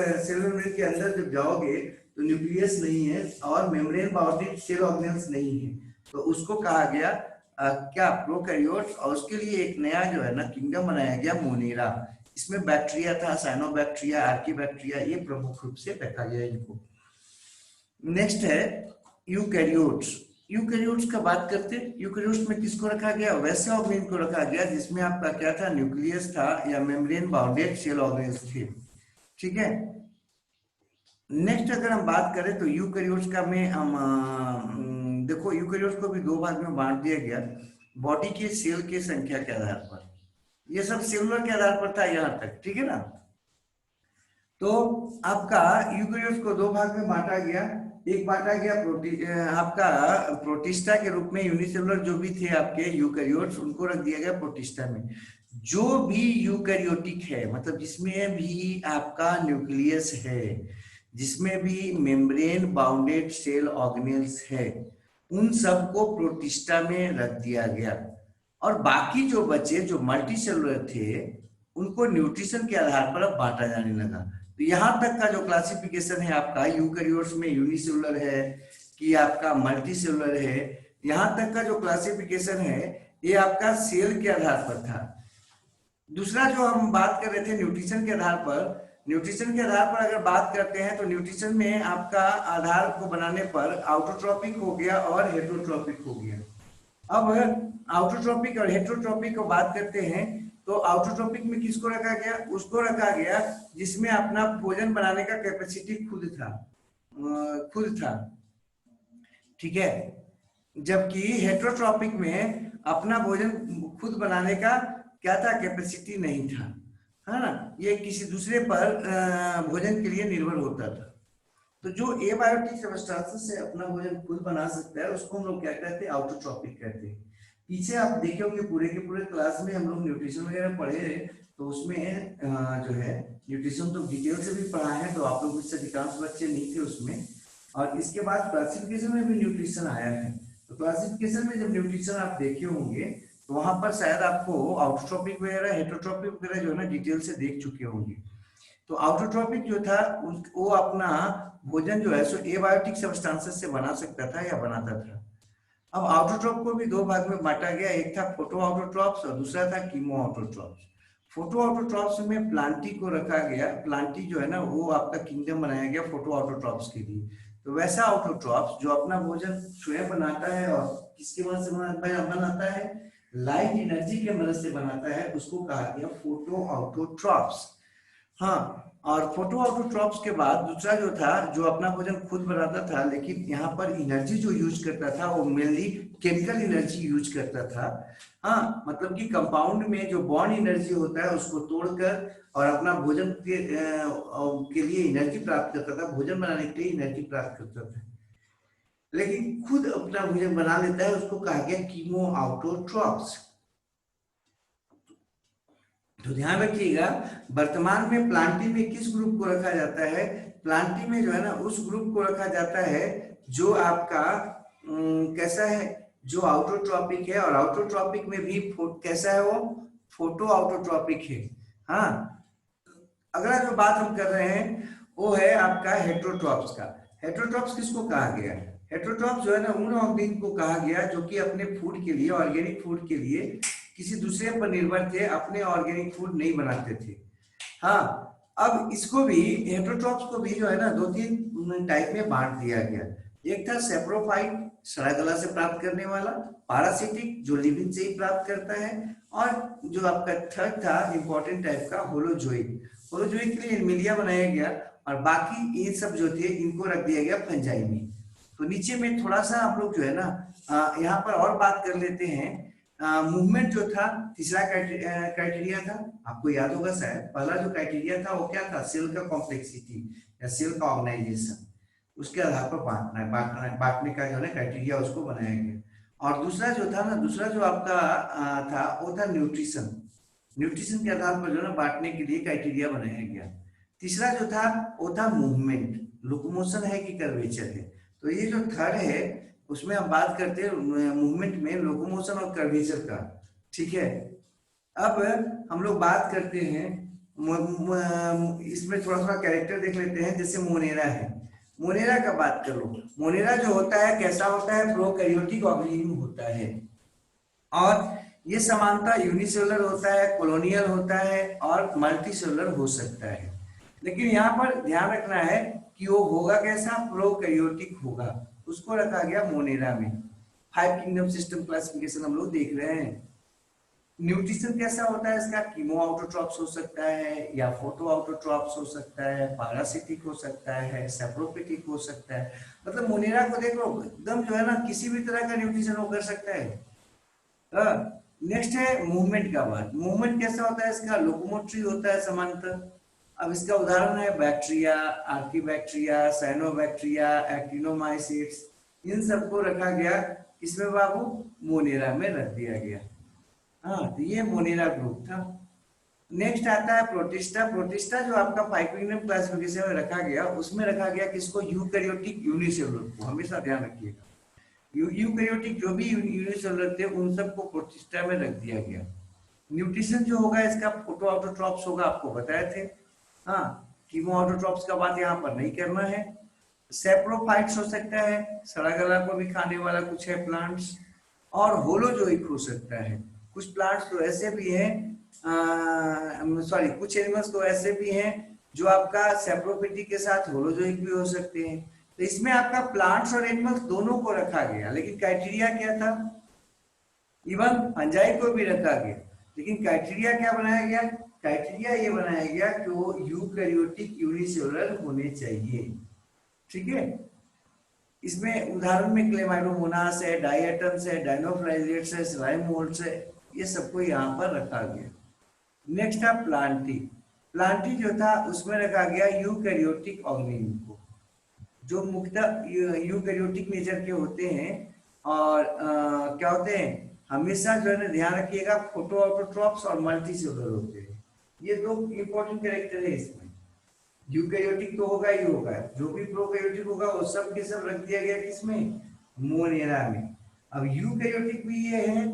के अंदर जब जाओगे तो न्यूक्लियस नहीं है और मेम्ब्रेन बाउंडेड सेल ऑर्गेनेल्स नहीं है, तो उसको कहा गया क्या, प्रोकैरियोट्स। और उसके लिए एक नया जो है ना किंगडम बनाया गया, मोनेरा। इसमें बैक्टीरिया था, साइनोबैक्टीरिया, आर्कीबैक्टीरिया, ये प्रमुख रूप से देखा गया इनको। नेक्स्ट है यूकैरियोट्स। यूकैरियोट्स का बात करते हैं। यूकैरियोट्स में किसको रखा गया, वैसे ऑर्गेनेल को रखा गया जिसमें आपका क्या था, न्यूक्लियस था या मेम्ब्रेन बाउंडेड सेल ऑर्गेनेल्स थे। ठीक है। नेक्स्ट अगर हम बात करें तो यूकैरियोट्स का में हम देखो यूकैरियोट्स को भी 2 भाग में बांट दिया गया बॉडी के सेल के संख्या के आधार पर। ये सब सेलुलर के आधार पर था यहाँ तक, ठीक है ना। तो आपका यूकैरियोट्स को 2 भाग में बांटा गया। एक बांटा गया आपका प्रोटिस्टा के रूप में, यूनिसेलुलर जो भी थे आपके यूकैरियोट्स उनको रख दिया गया प्रोटिस्टा में। जो भी यूकैरियोटिक है, मतलब जिसमें भी आपका न्यूक्लियस है, जिसमें भी मेम्ब्रेन बाउंडेड सेल ऑर्गेनेल्स है, उन सबको प्रोटिस्टा में रख दिया गया। और बाकी जो बचे जो मल्टीसेलुलर थे उनको न्यूट्रिशन के आधार पर अब बांटा जाने लगा। तो यहाँ तक का जो क्लासिफिकेशन है आपका यूकैरियोट्स में यूनिसेलुलर है कि आपका मल्टीसेलुलर है, यहाँ तक का जो क्लासिफिकेशन है ये आपका सेल के आधार पर था। दूसरा जो हम बात कर रहे थे न्यूट्रिशन के आधार पर, न्यूट्रिशन के आधार पर अगर बात करते हैं तो न्यूट्रिशन में आपका आधार को बनाने पर ऑटोट्रॉपिक हो गया और हेटरोट्रॉपिक हो गया। अब ऑटोट्रॉपिक और हेटरोट्रॉपिक को बात करते हैं तो ऑटोट्रॉपिक में किसको रखा गया, उसको रखा गया जिसमें अपना भोजन बनाने का कैपेसिटी खुद था, ठीक है। जबकि हेटरोट्रॉपिक में अपना भोजन खुद बनाने का क्या था, कैपेसिटी नहीं था, है ना, ये किसी दूसरे पर भोजन के लिए निर्भर होता था। तो जो एबायोटिक सबस्टेंसेस से अपना भोजन खुद बना सकता है उसको हम लोग क्या कहते हैं, ऑटोट्रॉपिक कहते हैं। पीछे आप देखे होंगे पूरे के पूरे क्लास में हम लोग न्यूट्रिशन वगैरह पढ़े तो उसमें जो है न्यूट्रिशन तो डिटेल से भी पढ़ा है, तो आप लोग इससे अधिकांश बच्चे नहीं थे उसमें। और इसके बाद क्लासिफिकेशन में भी न्यूट्रिशन आया है, तो क्लासिफिकेशन में जब न्यूट्रिशन आप देखे होंगे तो वहां पर शायद आपको ऑटोट्रॉपिक वगैरह हेटरोट्रॉपिक वगैरह जो है ना डिटेल से देख चुके होंगे। तो ऑटोट्रॉपिक जो था वो अपना भोजन जो है सो एबायोटिक सब्सटेंसेस से बना सकता था या बनाता था। अब ऑटोट्रॉप को भी दो भाग में बांटा गया, एक था फोटो ऑटोट्रॉप्स और दूसरा था कीमो ऑटोट्रॉप्स। फोटो ऑटोट्रॉप्स में प्लांटी को रखा गया, प्लांटी जो है ना वो आपका किंगडम बनाया गया फोटो ऑटोट्रॉप्स के लिए। तो वैसा ऑटोट्रॉप्स जो अपना भोजन स्वयं बनाता है और किसकी मदद से बनाता है, लाइट एनर्जी के मदद से बनाता है, उसको कहा गया फोटो ऑटोट्रॉप्स। हाँ, और फोटो ऑटोट्रॉप्स के बाद दूसरा जो था जो अपना भोजन खुद बनाता था लेकिन यहाँ पर एनर्जी जो यूज करता था वो मेनली केमिकल एनर्जी यूज करता था। हाँ, मतलब कि कंपाउंड में जो बॉन्ड एनर्जी होता है उसको तोड़कर और अपना भोजन के लिए एनर्जी प्राप्त करता था, भोजन बनाने के लिए एनर्जी प्राप्त करता था, लेकिन खुद अपना भोजन बना लेता है, उसको कहा गया कीमो ऑटोट्रॉप्स। तो ध्यान रखिएगा वर्तमान में प्लांटी में किस ग्रुप को रखा जाता है, प्लांटी में जो है ना उस ग्रुप को रखा जाता है जो आपका कैसा है, जो ऑटोट्रॉपिक है, और ऑटोट्रॉपिक में भी कैसा है, वो फोटो ऑटोट्रॉपिक है। हाँ, अगला जो बात हम कर रहे हैं वो है आपका हेटरोट्रॉप्स का। हेटरोट्रॉप्स किसको कहा गया, हेटरोट्रॉप्स जो है ना उन ऑर्गेनिक को कहा गया जो कि अपने फूड के लिए, ऑर्गेनिक फूड के लिए किसी दूसरे पर निर्भर थे, अपने ऑर्गेनिक फूड नहीं बनाते थे। हाँ, अब इसको भी हेटरोट्रॉप्स को भी जो है ना दो तीन टाइप में बांट दिया गया। एक था सेप्रोफाइट, सड़ागला से प्राप्त करने वाला, पारासिटिक जो लिविंग से ही प्राप्त करता है, और जो आपका थर्ड था इंपॉर्टेंट टाइप का होलोजोइक। होलोजोइक के लिए एनिमिलिया बनाया गया और बाकी ये सब जो थे इनको रख दिया गया फंजाई में। तो नीचे में थोड़ा सा आप लोग जो है ना यहाँ पर और बात कर लेते हैं। मूवमेंट जो था तीसरा क्राइटेरिया था, आपको याद होगा शायद, पहला जो क्राइटेरिया था वो क्या था, सेल का कॉम्प्लेक्सिटी या सेल का ऑर्गेनाइजेशन, उसके आधार पर बांटने का जो है क्राइटेरिया उसको बनाया गया। और दूसरा जो था ना, दूसरा जो आपका था वो था न्यूट्रिशन, न्यूट्रिशन के आधार पर जो है ना बांटने के लिए क्राइटेरिया बनाया गया। तीसरा जो था वो था मूवमेंट, लोकोमोशन है कि कर्वेचर है। तो ये जो थर्ड है उसमें हम बात करते हैं मूवमेंट में लोकोमोशन और कर्वेचर का, ठीक है। अब हम लोग बात करते हैं इसमें थोड़ा सा कैरेक्टर देख लेते हैं, जैसे मोनेरा है, मोनेरा का बात करो। मोनेरा जो होता है कैसा होता है, प्रोकैरियोटिक ऑर्गेनिज्म होता है, और ये समानता यूनिसेलुलर होता है, कॉलोनियल होता है और मल्टीसेलुलर हो सकता है। लेकिन यहाँ पर ध्यान रखना है कि वो होगा कैसा, प्रोकैरियोटिक होगा, उसको रखा गया मोनेरा में। 5 किंगडम सिस्टम क्लासिफिकेशन हम लोग देख रहे हैं। न्यूट्रिशन कैसा होता है इसका, कीमो ऑटोट्रॉप्स हो सकता है या फोटो ऑटोट्रॉप्स हो सकता है, पारासिटिक हो सकता है, सेप्रोफिटिक हो सकता है। मतलब मोनेरा को देखो एकदम जो है ना किसी भी तरह का न्यूट्रिशन वो कर सकता है। नेक्स्ट है मूवमेंट का बात, मूवमेंट कैसा होता है इसका, लोकोमोटरी होता है समांतर। अब इसका उदाहरण है बैक्टीरिया, आर्कीबैक्टीरिया, साइनोबैक्टीरिया, एक्टिनोमाइसिट्स, इन सबको रखा गया इसमें बाबू मोनेरा में रख दिया गया। हाँ, तो ये मोनेरा ग्रुप था। नेक्स्ट आता है प्रोटिस्टा। प्रोटिस्टा जो आपका 5 किंगडम क्लासिफिकेशन में रखा गया, उसमें रखा गया किसको, यूकैरियोटिक यूनिसेलुलर को, हमेशा ध्यान रखिएगा। यूकैरियोटिक जो भी यूनिसेलुलर थे उन सबको प्रोटिस्टा में रख दिया गया। न्यूट्रिशन जो होगा इसका फोटो ऑटोट्रॉप्स होगा, आपको बताए थे। हाँ, कीमो ऑटोट्रॉप्स का बात यहाँ पर नहीं करना है। सेप्रोफाइट्स हो सकता है, सड़ा गला को भी खाने वाला कुछ है प्लांट्स, और होलोजोइक हो सकता है। कुछ प्लांट्स तो ऐसे भी हैं, सॉरी कुछ एनिमल्स तो ऐसे भी हैं जो आपका सेप्रोफिटी के साथ होलोजोइक भी हो सकते हैं। तो इसमें आपका प्लांट्स और एनिमल्स दोनों को रखा गया, लेकिन क्राइटेरिया क्या था? इवन फंजाई को भी रखा गया, लेकिन क्राइटेरिया क्या बनाया गया? क्राइटेरिया ये बनाया गया कि वो यूकैरियोटिक यूनिसेलुलर होने चाहिए। ठीक है, इसमें उदाहरण में क्लेमाइडोमोनास है, डायटम्स है, डायनोफ्लाइलेट्स है, स्लाइम मोल्ड्स है, ये सबको यहाँ पर रखा गया। नेक्स्ट है प्लांटी। प्लांटी जो था उसमें रखा गया यूकैरियोटिक ऑर्गेनिज्म को, जो मुख्यतः यूकैरियोटिक नेचर के होते हैं। और क्या होते हैं, हमेशा जो है ना ध्यान रखिएगा, फोटो ऑटोट्रॉप्स और मल्टीसेलुलर होते हैं। ये दो इंपॉर्टेंट कैरेक्टर है इसमें। यूकैरियोटिक तो होगा ही होगा, जो भी प्रोकैरियोटिक होगा वो सब के सब रख दिया गया किसमें? मोनेरा में। अब यूकैरियोटिक भी ये है,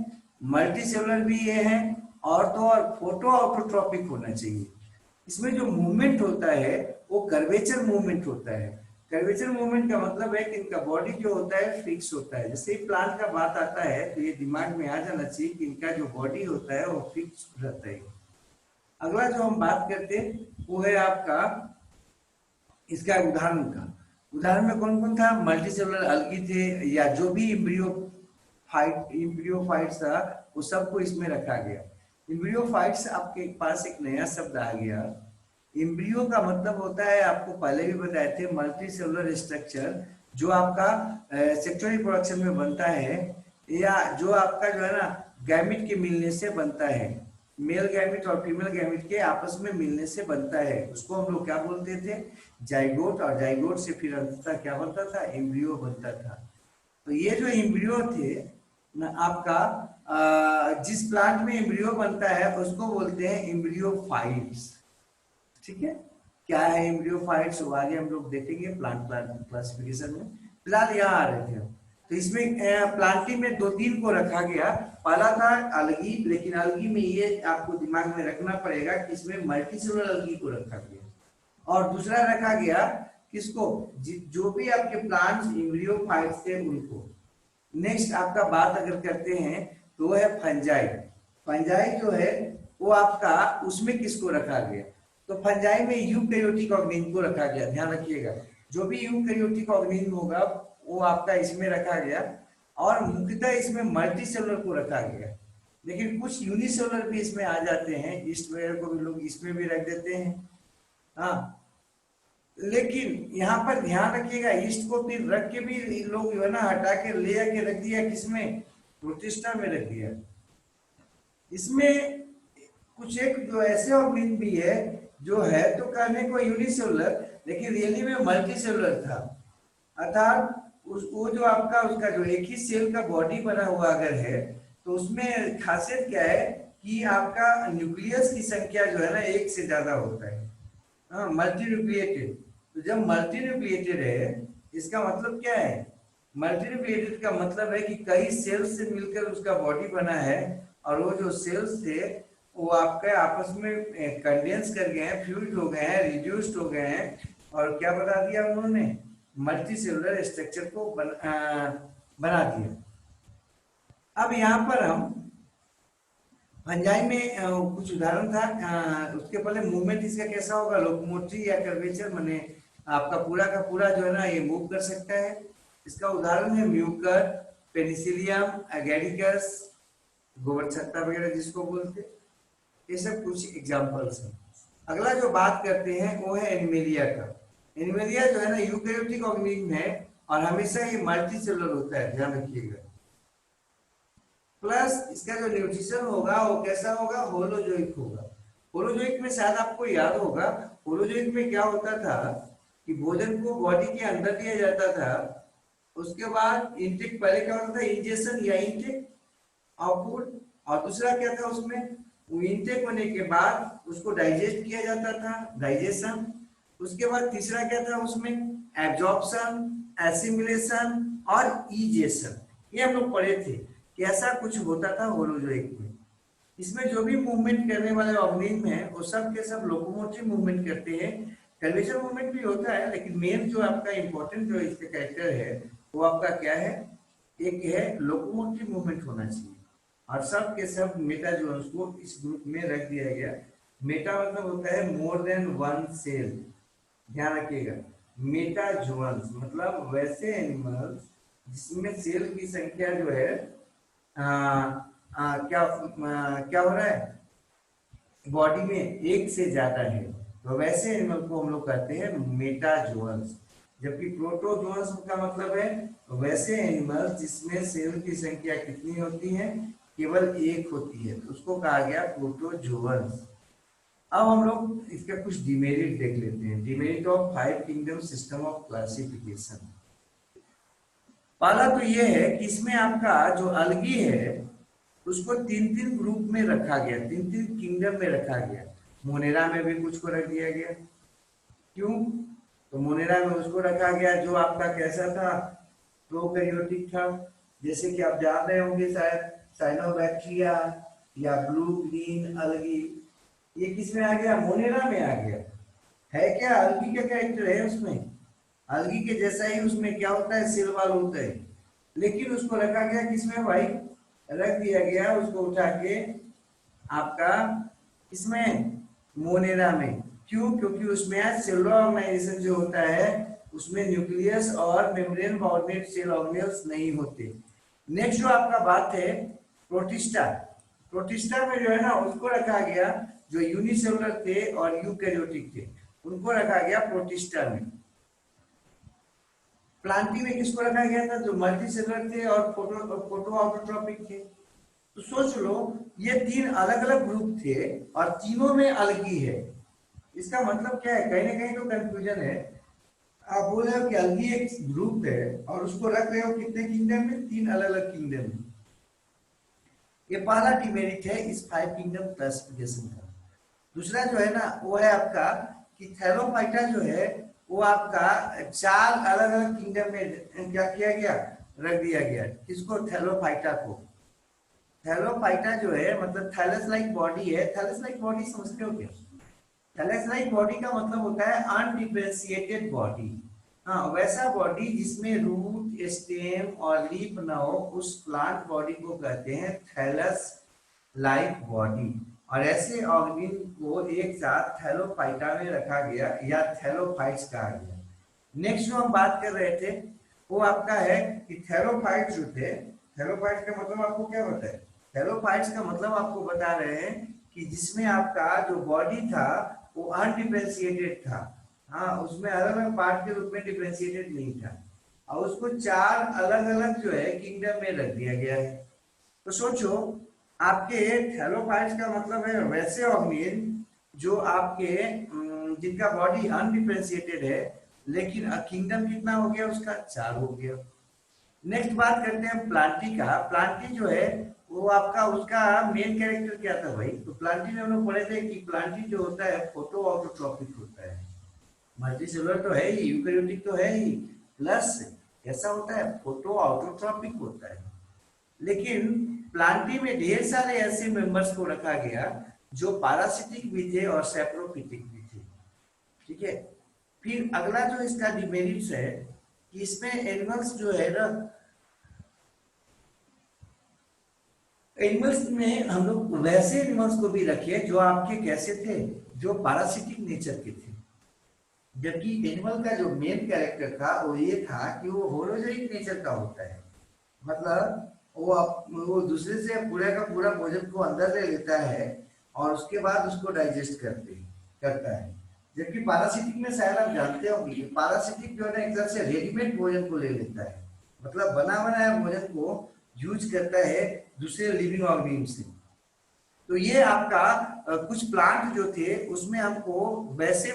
मल्टीसेलुलर भी ये है, और तो और फोटो ऑटोट्रॉपिक होना चाहिए। इसमें जो मूवमेंट होता है वो कर्वेचर मूवमेंट होता है। कर्वेचर मूवमेंट का मतलब है कि इनका बॉडी जो होता है फिक्स होता है। जैसे ही प्लांट का बात आता है तो ये दिमाग में आ जाना चाहिए कि इनका जो बॉडी होता है वो फिक्स रहता है। अगला जो हम बात करते हैं वो है आपका इसका उदाहरण का। उदाहरण में कौन कौन था? मल्टीसेलुलर अलगी थे, या जो भी इम्ब्रियोफाइट्स था वो सबको इसमें रखा गया। इम्ब्रियोफाइट्स आपके पास एक नया शब्द आ गया। इम्ब्रियो का मतलब होता है, आपको पहले भी बताए थे, मल्टी सेलुलर स्ट्रक्चर जो आपका सेक्सुअल रिप्रोडक्शन में बनता है, या जो आपका जो है ना गैमिट के मिलने से बनता है। मेल गैमिट और फीमेल गैमिट के आपस में मिलने से बनता है, उसको हम लोग क्या बोलते थे? जाइगोट। और जाइगोट से फिर अंततः क्या बनता था? एम्ब्रियो बनता था। तो ये जो एम्ब्रियो थे ना आपका, जिस प्लांट में एम्ब्रियो बनता है उसको बोलते हैं एम्ब्रियोफाइट्स। ठीक है, क्या है एम्ब्रियोफाइट्स वो आगे हम लोग देखेंगे प्लांट क्लासिफिकेशन में। फिलहाल यहाँ आ रहे थे हम। तो इसमें प्लांटी में दो तीन को रखा गया। पहला था अलगी, लेकिन अलगी में ये आपको दिमाग में रखना पड़ेगा कि इसमें मल्टीसेलुलर अलगी को रखा गया। और दूसरा रखा गया किसको? जो भी आपके प्लांट्स एम्ब्रियोफाइट्स थे उनको। नेक्स्ट आपका बात अगर करते हैं तो वो है फंजाई। फंजाई जो है वो आपका उसमें किसको रखा गया? तो फंजाई में यूकैरियोटिक ऑर्गेनिज्म को रखा गया। ध्यान रखिएगा, जो भी यूकैरियोटिक ऑर्गेनिज्म होगा वो आपका इसमें रखा गया, और मुख्यतः इसमें मल्टीसेलुलर को रखा गया। लेकिन कुछ यूनिसेलुलर भी इसमें आ जाते हैं, ईस्ट वगैरह को भी लोग इसमें भी रख देते हैं। हाँ, लेकिन यहाँ पर ध्यान रखिएगा, ईस्ट को फिर रख के भी लोग जो है ना हटा के ले आके रख दिया किसमें? प्रोटिस्टा में रख दिया। इसमें कुछ एक जो ऐसे ऑर्गेनिज्म भी है जो है तो कहने को यूनिसेलुलर, लेकिन रियली में मल्टीसेलुलर था। अर्थात वो जो आपका उसका जो एक ही सेल का बॉडी बना हुआ अगर है तो उसमें खासियत क्या है कि आपका न्यूक्लियस की संख्या जो है ना एक से ज्यादा होता है। हाँ, मल्टी न्यूक्लिएटेड। तो जब मल्टी न्यूक्लिएटेड है इसका मतलब क्या है? मल्टी न्यूक्लिएटेड का मतलब है कि कई सेल्स से मिलकर उसका बॉडी बना है, और वो जो सेल्स थे वो आपके आपस में कंडेंस कर गए हैं, फ्यूज हो गए हैं, रिड्यूस्ड हो गए हैं, और क्या बना दिया उन्होंने? मल्टी सेलुलर स्ट्रक्चर को बना दिया। अब यहाँ पर हम फंजाई में कुछ उदाहरण था, उसके पहले मूवमेंट इसका कैसा होगा? लोकोमोटरी या कर्वेचर, माने आपका पूरा का पूरा जो है ना ये मूव कर सकता है। इसका उदाहरण है म्यूकर, पेनिसिलियम, एगेरिकस, गोबर छत्ता वगैरह जिसको बोलते हैं। ये सब कुछ एग्जांपल्स हैं। अगला जो बात करते हैं वो है एनिमेलिया का। एनिमेलिया जो है ना यूकैरियोटिक ऑर्गेनिज्म है और हमेशा ये मल्टीसेलुलर होता है, ध्यान रखिएगा। प्लस इसका जो न्यूट्रिशन होगा वो कैसा होगा? होलोजोइक होगा। होलोजोइक में शायद आपको याद होगा, होलोजोइक में क्या होता था कि भोजन को बॉडी के अंदर दिया जाता था, उसके बाद इंटेक पहले क्या होता था? इंजेक्शन या इंटेक आउटपुट, और दूसरा क्या था उसमें? वो इंटेक होने के बाद उसको डाइजेस्ट किया जाता था, डाइजेशन। उसके बाद तीसरा क्या था उसमें? एब्जॉर्प्शन, एसिमिलेशन और इजेशन। ये हम लोग पढ़े थे कि ऐसा कुछ होता था होलोजोइक में। इसमें जो भी मूवमेंट करने वाले ऑर्गेनिज्म हैं वो सब के सब लोकोमोटिव मूवमेंट करते हैं, कर्वेचर मूवमेंट भी होता है, लेकिन मेन जो आपका इंपॉर्टेंट जो इसका कैरेक्टर है वो आपका क्या है, एक है लोकोमोटिव मूवमेंट होना चाहिए। और सब के सब मेटा जोन्स को इस ग्रुप में रख दिया गया। मेटा मतलब होता है मोर देन वन सेल, ध्यान रखिएगा। मेटा जोन्स मतलब वैसे एनिमल्स जिसमें सेल की संख्या जो है क्या हो रहा है, बॉडी में एक से ज्यादा है, तो वैसे एनिमल को हम लोग कहते हैं मेटाजोअन्स। जबकि प्रोटोजोअन्स का मतलब है वैसे एनिमल्स जिसमें सेल की संख्या कितनी होती है, केवल एक होती है, तो उसको कहा गया प्रोटोजोअन्स। अब हम लोग इसका कुछ डिमेरिट देख लेते हैं। Demerit of five kingdom system of classification. पहला तो ये है कि इसमें आपका जो अलगी है उसको तीन तीन ग्रुप में रखा गया, तीन तीन किंगडम में रखा गया। मोनेरा में भी कुछ को रख दिया गया। क्यों? तो मोनेरा में उसको रखा गया जो आपका कैसा था, प्रोकैरियोटिक था। जैसे कि आप जान रहे होंगे शायद साइनोबैक्टीरिया या ब्लू ग्रीन अलगी, ये किस में आ गया, मोनेरा में आ गया। है क्या अलगी का कैरेक्टर है उसमें, अलगी के जैसा ही उसमें क्या होता है, सेल वॉल होता है, लेकिन उसको रखा गया किसमें भाई, रख दिया गया उसको उठा के आपका इसमें मोनेरा में। क्यों? क्योंकि उसमें सेलुलर ऑर्गेनाइजेशन जो होता है उसमें न्यूक्लियस और मेम्ब्रेन बाउंडेड सेल ऑर्गेनेल्स नहीं होते। नेक्स्ट जो आपका बात है प्रोटिस्टा। प्रोटिस्टा में जो है ना उसको रखा गया जो यूनिसेलुलर थे और यूकैरियोटिक थे, उनको रखा गया प्रोटिस्टा में। प्लांटी में किसको रखा गया था, जो मल्टीसेलुलर थे और फोटो ऑटोट्रॉपिक थे। तो सोच लो ये तीन अलग अलग ग्रुप थे और तीनों में अलगी है। इसका मतलब क्या है, कहीं ना कहीं तो कंफ्यूजन है। आप बोल रहे हो कि अलगी एक ग्रुप है और उसको रख रहे हो कितने किंगडम में, तीन अलग अलग किंगडम में। ये पहला डिमेरिट है इस फाइव किंगडम क्लासिफिकेशन का। दूसरा जो है ना वो है आपका कि थैलोफाइटा जो है वो आपका चार अलग अलग किंगडम में क्या किया गया, रख दिया गया। किसको, थैलोफाइटा को। थैलोफाइटा जो है मतलब थैलस लाइक बॉडी है। थैलस लाइक बॉडी समझते हो क्या? थैलस लाइक बॉडी का मतलब होता है अनडिफरेंशिएटेड बॉडी। हाँ, वैसा बॉडी जिसमें रूट, स्टेम और लीफ न हो, उस प्लांट बॉडी को कहते हैं थैलस लाइक बॉडी। और ऐसे ऑर्गेनिल को एक साथ थैलोफाइटा में रखा गया या थैलोफाइट्स कहा गया। नेक्स्ट जो हम बात कर रहे थे वो आपका है कि थैलोफाइट्स जो थे, थैलोफाइट्स का मतलब आपको क्या पता है? थैलोफाइट्स का मतलब आपको बता रहे हैं कि जिसमें आपका जो बॉडी था वो अनडिफरेंशिएटेड था। हाँ, उसमें अलग अलग पार्ट के रूप में डिफरेंशिएटेड नहीं था और उसको चार अलग अलग जो है किंगडम में रख दिया गया है। तो सोचो आपके थैलोफाइट्स का मतलब है वैसे ऑर्गेनिल जो आपके जिनका बॉडी अनडिफरेंशिएटेड है, लेकिन किंगडम कितना हो गया उसका, चार हो गया। नेक्स्ट बात करते हैं प्लांटी का। प्लांटी जो है वो आपका उसका मेन कैरेक्टर क्या था भाई? तो प्लांटी में हम लोग पढ़े थे कि प्लांटी जो होता है फोटो ऑटोट्रॉपिक होता है। मल्टीसेलुलर तो है ही, यूकैरियोटिक तो है ही, प्लस कैसा होता है, फोटो ऑटोट्रॉपिक होता है। लेकिन प्लांटी में ढेर सारे ऐसे मेंबर्स को रखा गया जो पैरासिटिक भी थे और सैप्रोफिटिक भी थे। ठीक है। फिर अगला जो इसका डिमेरिट्स है कि इसमें एनिमल्स जो है ना, एनिमल्स में हम लोग वैसे एनिमल्स को भी रखे जो आपके कैसे थे, जो पैरासिटिक नेचर के थे। जबकि एनिमल का जो मेन कैरेक्टर था वो ये था कि वो होलोजोइक नेचर का होता है। मतलब वो दूसरे से पूरा का पूरा भोजन को अंदर ले लेता है और उसके बाद उसको डाइजेस्ट करता है। जबकि पैरासिटिक में शायद आप जानते होंगे, पैरासिटिक जो है ना एक तरह से रेडीमेड भोजन को ले लेता है, मतलब बना बनाया भोजन को यूज करता है दूसरे लिविंग ऑर्गेनिज्म से। तो ये आपका कुछ प्लांट जो थे उसमें हमको वैसे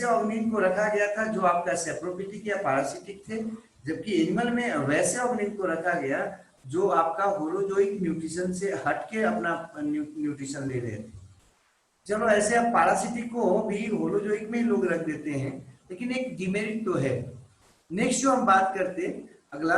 ऑर्गेनिज्म को रखा गया था जो आपका सैप्रोफिटिक या पैरासिटिक थे। जबकि एनिमल में वैसे ऑर्गेनिज्म को रखा गया जो आपका होलोजोइक न्यूट्रिशन से हटके अपना न्यूट्रिशन ले रहे थे। चलो ऐसे आप पैरासिटिक को भी होलोजोइक में लोग रख देते हैं, लेकिन एक डिमेरिट तो है। नेक्स्ट जो हम बात करते अगला